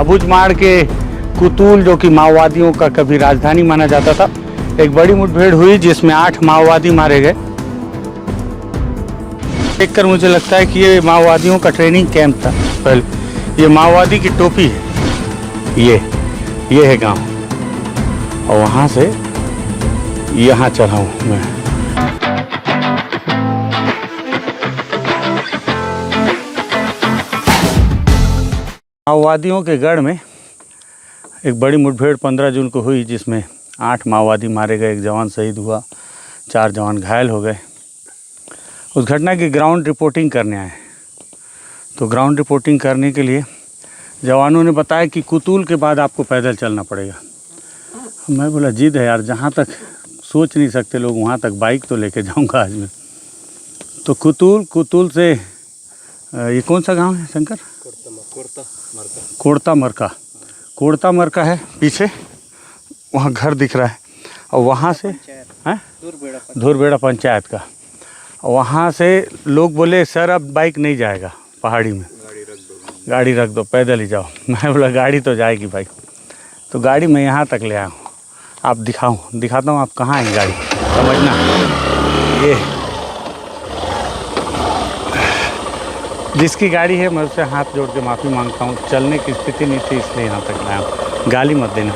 अबुझमाड़ के कुतूल, जो कि माओवादियों का कभी राजधानी माना जाता था, एक बड़ी मुठभेड़ हुई जिसमें 8 माओवादी मारे गए। देखकर मुझे लगता है कि ये माओवादियों का ट्रेनिंग कैंप था पहले। ये माओवादी की टोपी है, ये है गांव, और वहाँ से यहाँ चढ़ा हूँ मैं। माओवादियों के गढ़ में एक बड़ी मुठभेड़ 15 जून को हुई जिसमें 8 माओवादी मारे गए, 1 जवान शहीद हुआ, 4 जवान घायल हो गए। उस घटना की ग्राउंड रिपोर्टिंग करने आए। तो ग्राउंड रिपोर्टिंग करने के लिए जवानों ने बताया कि कुतूल के बाद आपको पैदल चलना पड़ेगा। मैं बोला जिद है यार, जहाँ तक सोच नहीं सकते लोग वहाँ तक बाइक तो लेके जाऊँगा आज मैं। तो कुतूल से ये कौन सा गांव है शंकर? कोड़ता मरका है पीछे, वहाँ घर दिख रहा है। और वहाँ से धूरबेड़ा पंचायत का। और वहाँ से लोग बोले सर अब बाइक नहीं जाएगा पहाड़ी में, गाड़ी रख दो, पैदल ही जाओ। मैं बोला गाड़ी तो जाएगी भाई। तो गाड़ी मैं यहाँ तक ले आया हूँ, आप दिखाता हूँ आप कहाँ है गाड़ी, समझना। ये जिसकी गाड़ी है मैं उससे हाथ जोड़ के माफ़ी मांगता हूँ, चलने की स्थिति नहीं थी इसलिए यहाँ तक लाया हूँ, गाली मत देना।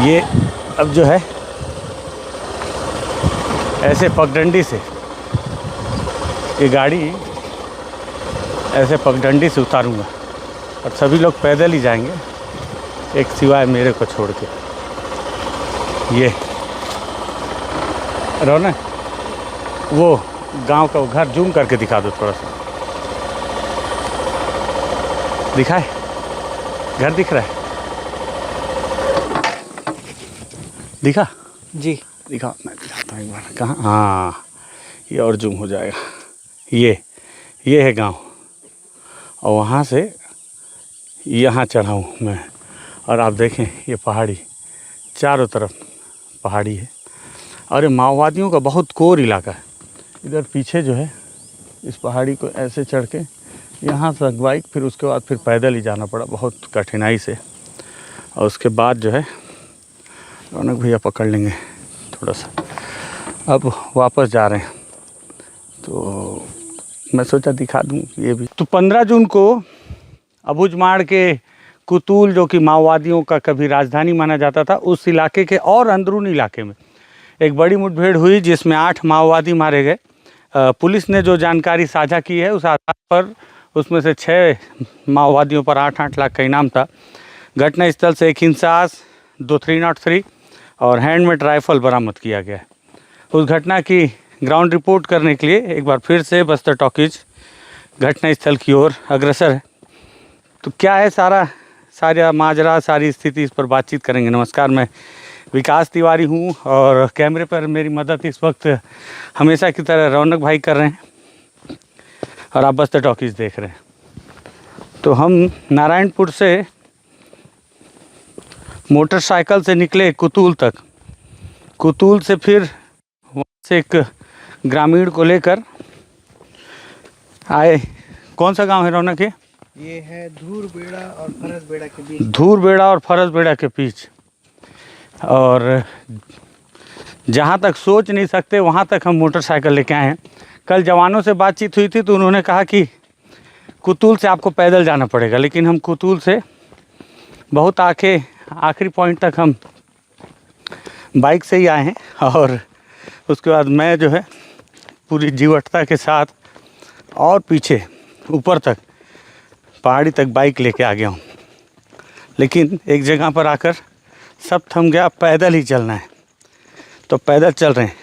ये अब जो है ऐसे पगडंडी से, ये गाड़ी ऐसे पगडंडी से उतारूँगा और सभी लोग पैदल ही जाएंगे, एक सिवाय मेरे को छोड़ के। ये रौनक, वो गांव का वो घर जूम करके दिखा दो थोड़ा सा, दिखाए घर दिख रहा है? दिखा जी, दिखा, मैं दिखाता हूँ एक बार। कहाँ? हाँ, ये और जूम हो जाएगा। ये है गांव, और वहाँ से यहाँ चढ़ा हूँ मैं। और आप देखें ये पहाड़ी, चारों तरफ पहाड़ी है, और ये माओवादियों का बहुत कोर इलाका है। इधर पीछे जो है इस पहाड़ी को ऐसे चढ़ के यहाँ तक बाइक, फिर उसके बाद फिर पैदल ही जाना पड़ा बहुत कठिनाई से। और उसके बाद जो है रौनक भैया पकड़ लेंगे थोड़ा सा। अब वापस जा रहे हैं तो मैं सोचा दिखा दूँ ये भी। तो 15 जून को अबुझमाड़ के कुतूल, जो कि माओवादियों का कभी राजधानी माना जाता था, उस इलाके के और अंदरूनी इलाके में एक बड़ी मुठभेड़ हुई जिसमें 8 माओवादी मारे गए। पुलिस ने जो जानकारी साझा की है उस आधार पर उसमें से 6 माओवादियों पर 8-8 लाख का इनाम था। घटनास्थल से एक इंसास, 2 303 और हैंडमेड राइफल बरामद किया गया है। उस घटना की ग्राउंड रिपोर्ट करने के लिए एक बार फिर से बस्तर टॉकीज घटनास्थल की ओर अग्रसर है। तो क्या है सारा माजरा, सारी स्थिति, इस पर बातचीत करेंगे। नमस्कार, मैं विकास तिवारी हूँ और कैमरे पर मेरी मदद इस वक्त हमेशा की तरह रौनक भाई कर रहे हैं और आप बस्तर टॉकीज देख रहे हैं। तो हम नारायणपुर से मोटरसाइकिल से निकले कुतूल तक, कुतूल से फिर वहाँ से एक ग्रामीण को लेकर आए। कौन सा गांव है रौनक? ये है धूरबेड़ा और फरसबेड़ा के बीच। धूरबेड़ा और फरसबेड़ा के बीच। और जहाँ तक सोच नहीं सकते वहाँ तक हम मोटरसाइकिल लेके आए हैं। कल जवानों से बातचीत हुई थी तो उन्होंने कहा कि कुतूल से आपको पैदल जाना पड़ेगा, लेकिन हम कुतूल से बहुत आखिरी पॉइंट तक हम बाइक से ही आए हैं। और उसके बाद मैं जो है पूरी जीवटता के साथ और पीछे ऊपर तक पहाड़ी तक बाइक लेके आ गया हूँ। लेकिन एक जगह पर आकर सब थम गया, पैदल ही चलना है, तो पैदल चल रहे हैं।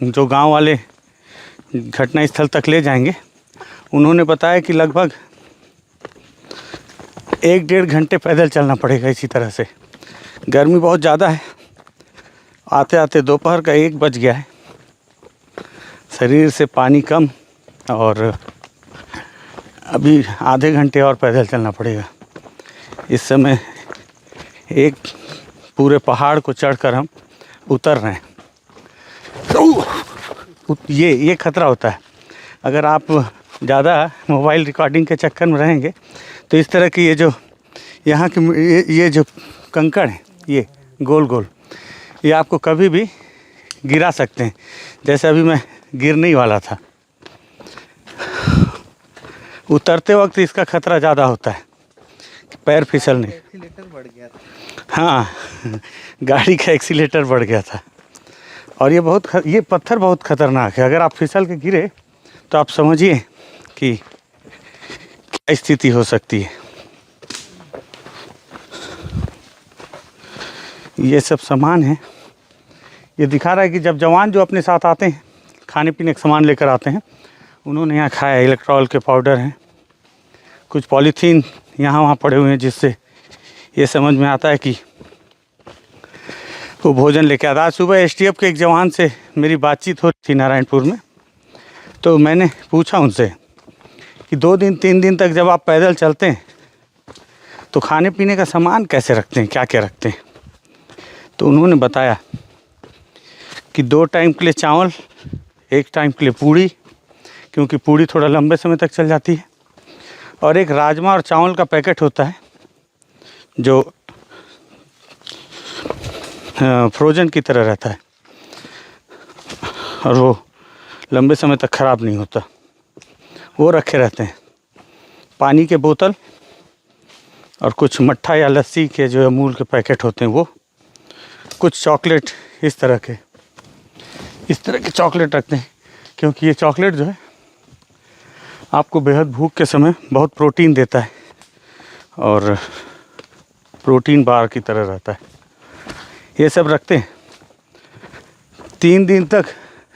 जो गांव वाले घटनास्थल तक ले जाएंगे, उन्होंने बताया कि लगभग 1-1.5 घंटे पैदल चलना पड़ेगा इसी तरह से। गर्मी बहुत ज़्यादा है, आते आते दोपहर का 1 बज गया है, शरीर से पानी कम, और अभी आधे घंटे और पैदल चलना पड़ेगा। इस समय एक पूरे पहाड़ को चढ़कर हम उतर रहे हैं। तो ये खतरा होता है। अगर आप ज़्यादा मोबाइल रिकॉर्डिंग के चक्कर में रहेंगे तो इस तरह की ये जो यहाँ की ये जो कंकड़ हैं, ये गोल गोल, ये आपको कभी भी गिरा सकते हैं। जैसे अभी मैं गिरने ही वाला था। उतरते वक्त इसका खतरा ज़्यादा होता है, पैर फिसलने। एक्सीलेटर बढ़ गया था। हाँ, गाड़ी का एक्सीलेटर बढ़ गया था। और ये पत्थर बहुत ख़तरनाक है। अगर आप फिसल के गिरे तो आप समझिए कि क्या स्थिति हो सकती है। ये सब सामान है। ये दिखा रहा है कि जब जवान जो अपने साथ आते हैं, खाने पीने का सामान लेकर आते हैं, उन्होंने यहाँ खाया। इलेक्ट्रॉल के पाउडर हैं, कुछ पॉलीथीन यहाँ वहाँ पड़े हुए हैं, जिससे ये समझ में आता है कि वो भोजन लेके आता। आज सुबह एसटीएफ के एक जवान से मेरी बातचीत हो रही थी नारायणपुर में, तो मैंने पूछा उनसे कि 2 दिन 3 दिन तक जब आप पैदल चलते हैं तो खाने पीने का सामान कैसे रखते हैं, क्या क्या रखते हैं। तो उन्होंने बताया कि 2 टाइम के लिए चावल, 1 टाइम के लिए पूड़ी, क्योंकि पूड़ी थोड़ा लंबे समय तक चल जाती है, और एक राजमा और चावल का पैकेट होता है जो फ्रोजन की तरह रहता है और वो लंबे समय तक ख़राब नहीं होता, वो रखे रहते हैं। पानी के बोतल और कुछ मट्ठा या लस्सी के जो अमूल के पैकेट होते हैं वो, कुछ चॉकलेट, इस तरह के चॉकलेट रखते हैं, क्योंकि ये चॉकलेट जो है आपको बेहद भूख के समय बहुत प्रोटीन देता है और प्रोटीन बार की तरह रहता है। ये सब रखते हैं। 3 दिन तक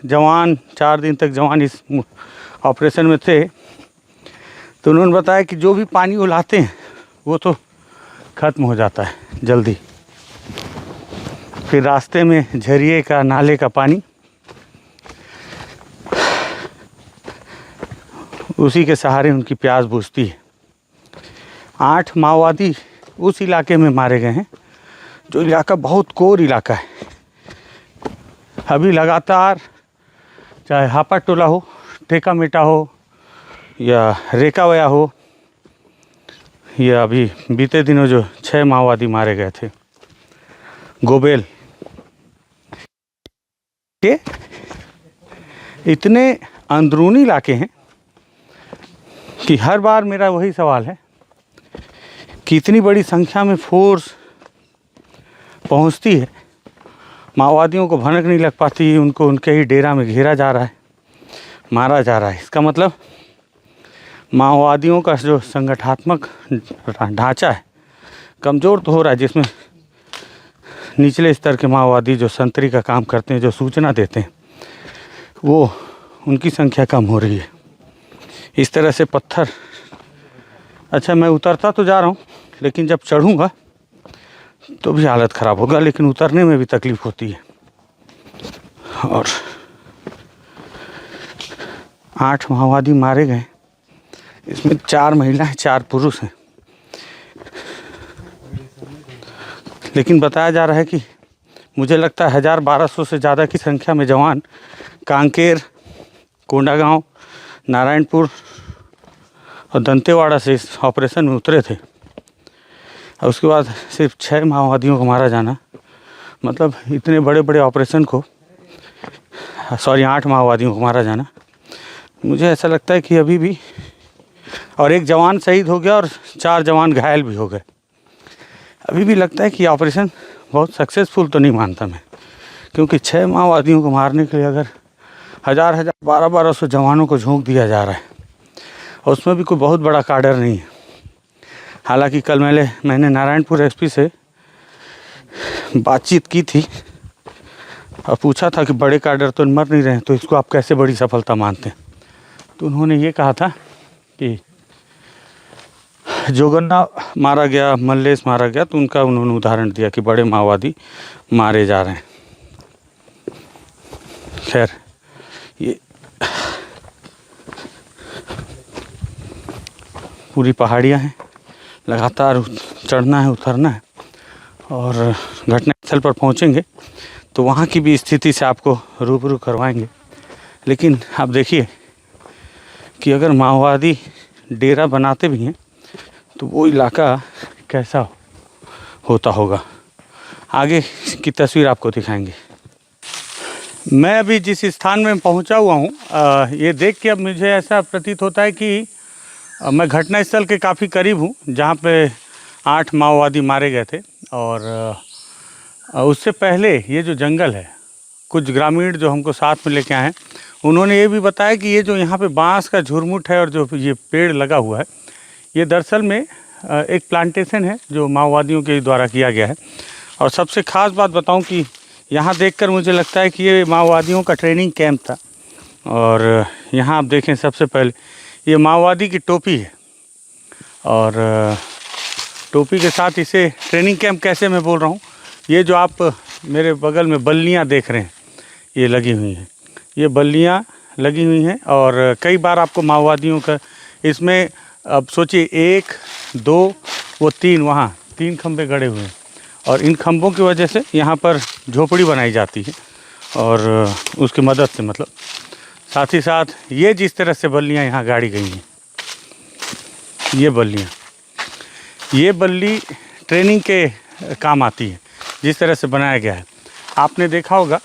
जवान, 4 दिन तक जवान इस ऑपरेशन में थे, तो उन्होंने बताया कि जो भी पानी वो लाते हैं वो तो ख़त्म हो जाता है जल्दी। फिर रास्ते में झरिए का, नाले का पानी, उसी के सहारे उनकी प्यास बुझती है। 8 माओवादी उस इलाके में मारे गए हैं, जो इलाका बहुत कोर इलाका है। अभी लगातार चाहे हापा टोला हो, टेका मेटा हो या रेकावया हो, या अभी बीते दिनों जो 6 माओवादी मारे गए थे गोबेल के, इतने अंदरूनी इलाके हैं कि हर बार मेरा वही सवाल है कि इतनी बड़ी संख्या में फोर्स पहुंचती है, माओवादियों को भनक नहीं लग पाती, उनको उनके ही डेरा में घेरा जा रहा है, मारा जा रहा है। इसका मतलब माओवादियों का जो संगठनात्मक ढांचा है कमज़ोर तो हो रहा है, जिसमें निचले स्तर के माओवादी जो संतरी का काम करते हैं, जो सूचना देते हैं, वो उनकी संख्या कम हो रही है। इस तरह से पत्थर, अच्छा मैं उतरता तो जा रहा हूँ, लेकिन जब चढ़ूँगा तो भी हालत ख़राब होगा, लेकिन उतरने में भी तकलीफ़ होती है। और 8 माओवादी मारे गए, इसमें 4 महिलाएं, 4 पुरुष हैं। लेकिन बताया जा रहा है कि मुझे लगता है 1000-1200 से ज़्यादा की संख्या में जवान कांकेर, कोंडागांव, नारायणपुर और दंतेवाड़ा से इस ऑपरेशन में उतरे थे। और उसके बाद सिर्फ 6 माओवादियों को मारा जाना, मतलब इतने बड़े बड़े ऑपरेशन को, 8 माओवादियों को मारा जाना, मुझे ऐसा लगता है कि अभी भी, और 1 जवान शहीद हो गया और 4 जवान घायल भी हो गए, अभी भी लगता है कि ऑपरेशन बहुत सक्सेसफुल तो नहीं मानता मैं, क्योंकि 6 माओवादियों को मारने के लिए अगर 1000-1000, 1200 जवानों को झोंक दिया जा रहा है, और उसमें भी कोई बहुत बड़ा काडर नहीं है। हालांकि कल मैंने नारायणपुर एसपी से बातचीत की थी और पूछा था कि बड़े काडर तो मर नहीं रहे, तो इसको आप कैसे बड़ी सफलता मानते हैं। तो उन्होंने ये कहा था कि जोगन्ना मारा गया, मल्लेश मारा गया, तो उनका उन्होंने उदाहरण दिया कि बड़े माओवादी मारे जा रहे हैं। खैर, ये पूरी पहाड़ियाँ हैं, लगातार चढ़ना है, उतरना है, और घटनास्थल पर पहुँचेंगे तो वहाँ की भी स्थिति से आपको रूबरू करवाएंगे। लेकिन आप देखिए कि अगर माओवादी डेरा बनाते भी हैं तो वो इलाका कैसा होता होगा। आगे की तस्वीर आपको दिखाएंगे। मैं अभी जिस स्थान में पहुंचा हुआ हूं, ये देख के अब मुझे ऐसा प्रतीत होता है कि मैं घटनास्थल के काफ़ी करीब हूं, जहां पे 8 माओवादी मारे गए थे। और उससे पहले ये जो जंगल है, कुछ ग्रामीण जो हमको साथ में लेके आए हैं, उन्होंने ये भी बताया कि ये जो यहाँ पे बांस का झुरमुट है और जो ये पेड़ लगा हुआ है, ये दरअसल में एक प्लांटेशन है जो माओवादियों के द्वारा किया गया है। और सबसे ख़ास बात बताऊं कि यहाँ देखकर मुझे लगता है कि ये माओवादियों का ट्रेनिंग कैंप था। और यहाँ आप देखें, सबसे पहले ये माओवादी की टोपी है, और टोपी के साथ इसे ट्रेनिंग कैंप कैसे मैं बोल रहा हूँ, ये जो आप मेरे बगल में बल्लियाँ देख रहे हैं, ये लगी हुई हैं, ये बल्लियाँ लगी हुई हैं। और कई बार आपको माओवादियों का इसमें, अब सोचिए 1 2 वो 3, वहाँ 3 खंभे गड़े हुए हैं, और इन खंभों की वजह से यहाँ पर झोपड़ी बनाई जाती है। और उसकी मदद से, मतलब साथ ही साथ ये जिस तरह से बल्लियाँ यहाँ गाड़ी गई हैं, ये बल्लियाँ, ये बल्ली ट्रेनिंग के काम आती है, जिस तरह से बनाया गया है। आपने देखा होगा,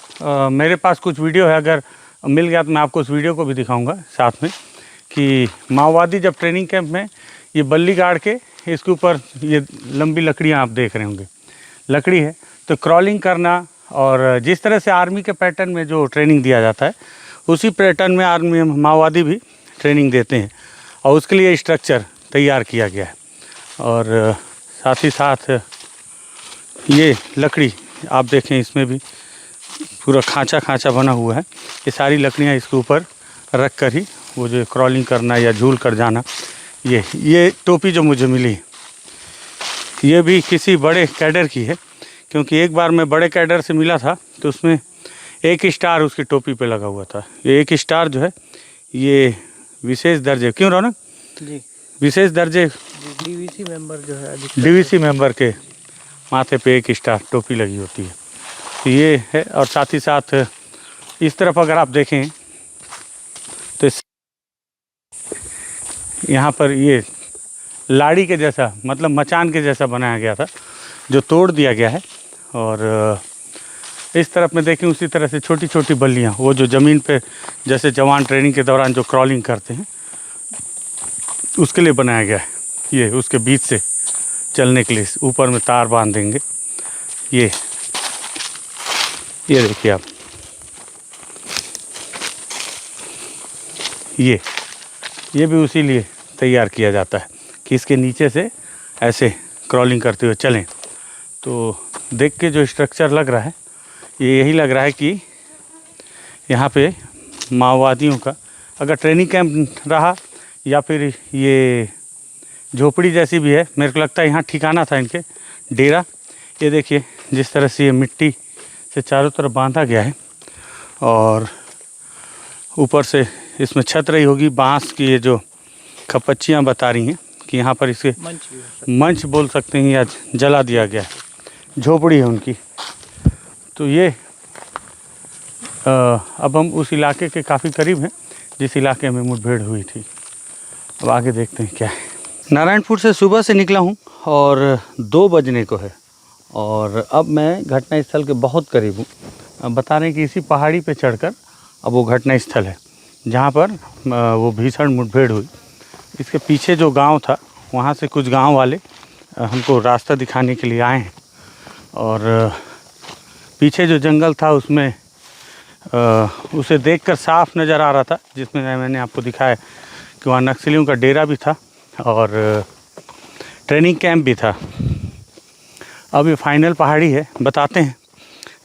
मेरे पास कुछ वीडियो है, अगर मिल गया तो मैं आपको उस वीडियो को भी दिखाऊंगा साथ में, कि माओवादी जब ट्रेनिंग कैंप में ये बल्ली गाड़ के इसके ऊपर ये लंबी लकड़ियाँ आप देख रहे होंगे, लकड़ी है, तो क्रॉलिंग करना, और जिस तरह से आर्मी के पैटर्न में जो ट्रेनिंग दिया जाता है, उसी पैटर्न में आर्मी माओवादी भी ट्रेनिंग देते हैं, और उसके लिए स्ट्रक्चर तैयार किया गया है। और साथ ही साथ ये लकड़ी आप देखें, इसमें भी पूरा खांचा खांचा बना हुआ है। ये सारी लकड़ियाँ इसके ऊपर रख कर ही वो जो क्रॉलिंग करना या झूल कर जाना। ये टोपी जो मुझे मिली, ये भी किसी बड़े कैडर की है, क्योंकि एक बार मैं बड़े कैडर से मिला था तो उसमें 1 स्टार उसकी टोपी पे लगा हुआ था। ये 1 स्टार जो है, ये विशेष दर्जे, क्यों रौनक जी, विशेष दर्जे डीवीसी मेंबर जो है, डीवीसी मेंबर के माथे पे 1 स्टार टोपी लगी होती है, तो ये है। और साथ ही साथ इस तरफ अगर आप देखें तो यहाँ पर ये लाड़ी के जैसा, मतलब मचान के जैसा बनाया गया था, जो तोड़ दिया गया है। और इस तरफ में देखें, उसी तरह से छोटी छोटी बल्लियाँ, वो जो ज़मीन पे जैसे जवान ट्रेनिंग के दौरान जो क्रॉलिंग करते हैं, उसके लिए बनाया गया है। ये उसके बीच से चलने के लिए ऊपर में तार बांध देंगे। ये देखिए आप, ये भी उसी लिए तैयार किया जाता है कि इसके नीचे से ऐसे क्रॉलिंग करते हुए चलें। तो देख के जो स्ट्रक्चर लग रहा है, ये यही लग रहा है कि यहाँ पे माओवादियों का अगर ट्रेनिंग कैंप रहा, या फिर ये झोपड़ी जैसी भी है, मेरे को लगता है यहाँ ठिकाना था इनके, डेरा। ये देखिए जिस तरह से ये मिट्टी से चारों तरफ बांधा गया है, और ऊपर से इसमें छत रही होगी बांस की, ये जो खपच्चियाँ बता रही हैं कि यहाँ पर इसके मंच बोल सकते हैं, या जला दिया गया है, झोपड़ी है उनकी। तो ये अब हम उस इलाके के काफ़ी करीब हैं जिस इलाके में मुठभेड़ हुई थी। अब आगे देखते हैं क्या है। नारायणपुर से सुबह से निकला हूँ और 2 बजने को है, और अब मैं घटनास्थल के बहुत करीब हूँ। अब बता रहे हैं कि इसी पहाड़ी पे चढ़कर अब वो घटनास्थल है जहाँ पर वो भीषण मुठभेड़ हुई। इसके पीछे जो गांव था, वहाँ से कुछ गांव वाले हमको रास्ता दिखाने के लिए आए हैं, और पीछे जो जंगल था उसमें उसे देखकर साफ नज़र आ रहा था, जिसमें मैंने आपको दिखाया कि वहाँ नक्सलियों का डेरा भी था और ट्रेनिंग कैंप भी था। अब ये फाइनल पहाड़ी है, बताते हैं।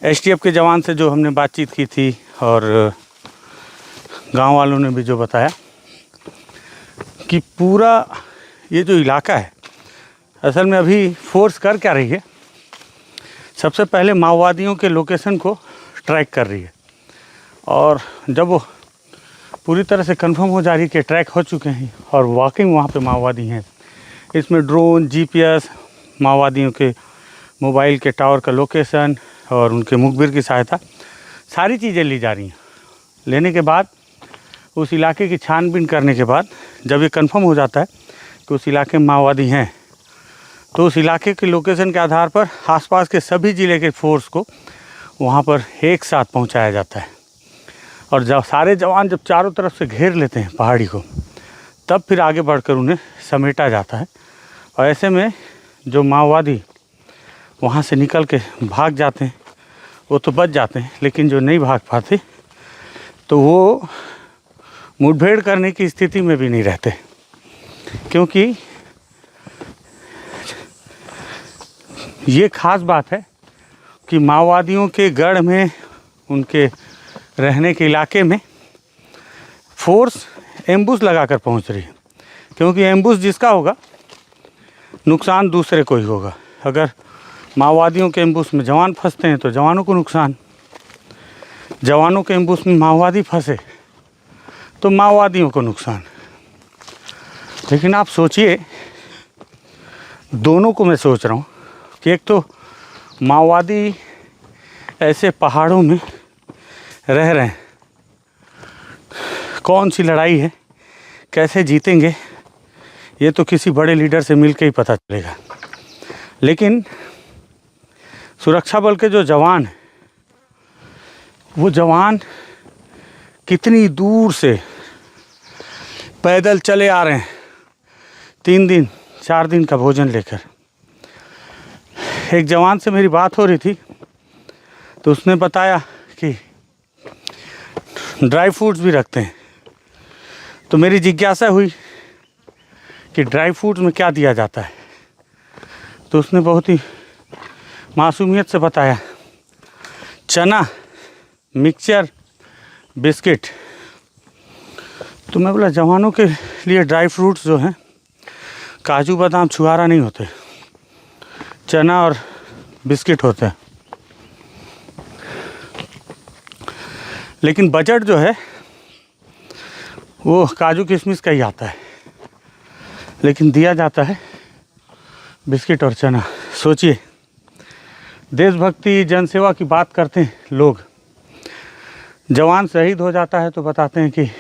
एसटीएफ के जवान से जो हमने बातचीत की थी, और गांव वालों ने भी जो बताया कि पूरा ये जो इलाका है, असल में अभी फोर्स कर क्या रही है, सबसे पहले माओवादियों के लोकेशन को ट्रैक कर रही है, और जब वो पूरी तरह से कंफर्म हो जा रही है कि ट्रैक हो चुके हैं और वाकई वहाँ पे माओवादी हैं, इसमें ड्रोन, जीपीएस, माओवादियों के मोबाइल के टावर का लोकेशन और उनके मुखबिर की सहायता, सारी चीज़ें ली जा रही हैं। लेने के बाद उस इलाके की छानबीन करने के बाद जब ये कंफर्म हो जाता है कि उस इलाके में माओवादी हैं, तो उस इलाके के लोकेशन के आधार पर आसपास के सभी ज़िले के फोर्स को वहाँ पर एक साथ पहुँचाया जाता है। और जब सारे जवान जब चारों तरफ से घेर लेते हैं पहाड़ी को, तब फिर आगे बढ़कर उन्हें समेटा जाता है। और ऐसे में जो माओवादी वहाँ से निकल के भाग जाते हैं वो तो बच जाते हैं, लेकिन जो नहीं भाग पाते तो वो मुठभेड़ करने की स्थिति में भी नहीं रहते, क्योंकि ये खास बात है कि माओवादियों के गढ़ में, उनके रहने के इलाके में फोर्स एम्बुश लगाकर पहुंच रही है, क्योंकि एम्बुश जिसका होगा नुकसान दूसरे को ही होगा। अगर माओवादियों के एम्बुश में जवान फंसते हैं तो जवानों को नुकसान, जवानों के एम्बुश में माओवादी फंसे तो माओवादियों को नुकसान। लेकिन आप सोचिए, दोनों को मैं सोच रहा हूँ कि एक तो माओवादी ऐसे पहाड़ों में रह रहे हैं, कौन सी लड़ाई है, कैसे जीतेंगे, ये तो किसी बड़े लीडर से मिल के ही पता चलेगा। लेकिन सुरक्षा बल के जो जवान हैं, वो जवान कितनी दूर से पैदल चले आ रहे हैं, 3 दिन 4 दिन का भोजन लेकर। एक जवान से मेरी बात हो रही थी तो उसने बताया कि ड्राई फ्रूट्स भी रखते हैं। तो मेरी जिज्ञासा हुई कि ड्राई फ्रूट्स में क्या दिया जाता है। तो उसने बहुत ही मासूमियत से बताया, चना, मिक्सचर, बिस्किट। तो मैं बोला, जवानों के लिए ड्राई फ्रूट्स जो हैं काजू बादाम छुहारा नहीं होते, चना और बिस्किट होते हैं। लेकिन बजट जो है वो काजू किशमिश का ही आता है, लेकिन दिया जाता है बिस्किट और चना। सोचिए, देशभक्ति जनसेवा की बात करते हैं लोग, जवान शहीद हो जाता है तो बताते हैं कि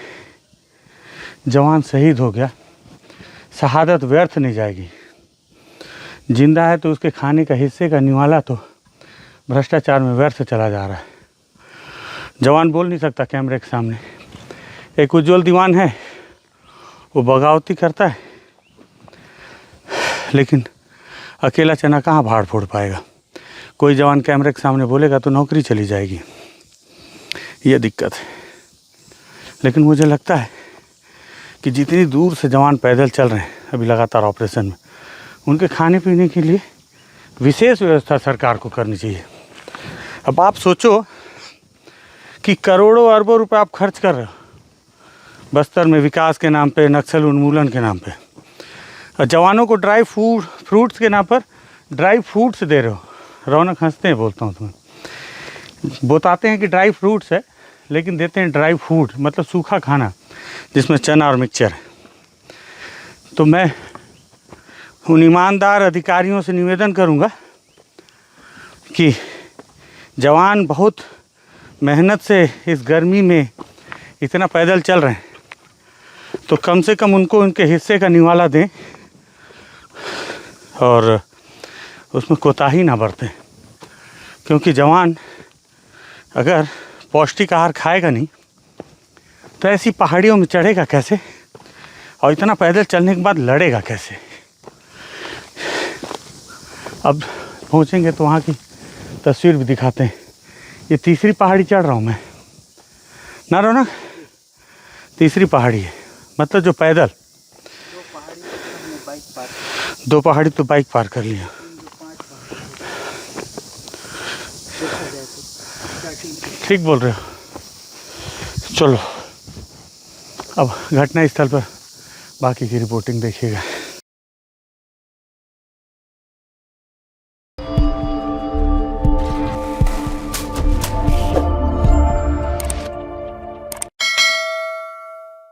जवान शहीद हो गया, शहादत व्यर्थ नहीं जाएगी। जिंदा है तो उसके खाने का हिस्से का निवाला तो भ्रष्टाचार में व्यर्थ चला जा रहा है। जवान बोल नहीं सकता कैमरे के सामने। एक उज्जवल दीवान है, वो बगावती करता है, लेकिन अकेला चना कहाँ भाड़ फोड़ पाएगा। कोई जवान कैमरे के सामने बोलेगा तो नौकरी चली जाएगी, ये दिक्कत है। लेकिन मुझे लगता है कि जितनी दूर से जवान पैदल चल रहे हैं अभी लगातार ऑपरेशन में, उनके खाने पीने के लिए विशेष व्यवस्था सरकार को करनी चाहिए। अब आप सोचो कि करोड़ों अरबों रुपए आप खर्च कर रहे हो बस्तर में विकास के नाम पे, नक्सल उन्मूलन के नाम पे, और जवानों को ड्राई फ्रूट्स के नाम पर ड्राई फ्रूट्स दे रहे हो। रौनक हंसते हैं, बोलता हूँ तुम्हें, बताते हैं कि ड्राई फ्रूट्स है, लेकिन देते हैं ड्राई फूड, मतलब सूखा खाना जिसमें चना और मिक्सचर है। तो मैं उन ईमानदार अधिकारियों से निवेदन करूंगा कि जवान बहुत मेहनत से इस गर्मी में इतना पैदल चल रहे हैं, तो कम से कम उनको उनके हिस्से का निवाला दें और उसमें कोताही ना बरतें। क्योंकि जवान अगर पौष्टिक आहार खाएगा नहीं तो ऐसी पहाड़ियों में चढ़ेगा कैसे, और इतना पैदल चलने के बाद लड़ेगा कैसे। अब पहुंचेंगे तो वहाँ की तस्वीर भी दिखाते हैं। ये तीसरी पहाड़ी चढ़ रहा हूँ मैं ना रौनक, तीसरी पहाड़ी है, मतलब जो पैदल। 2 पहाड़ी तो बाइक पार कर लिया। ठीक बोल रहे हो। चलो अब घटना स्थल पर बाकी की रिपोर्टिंग देखिएगा।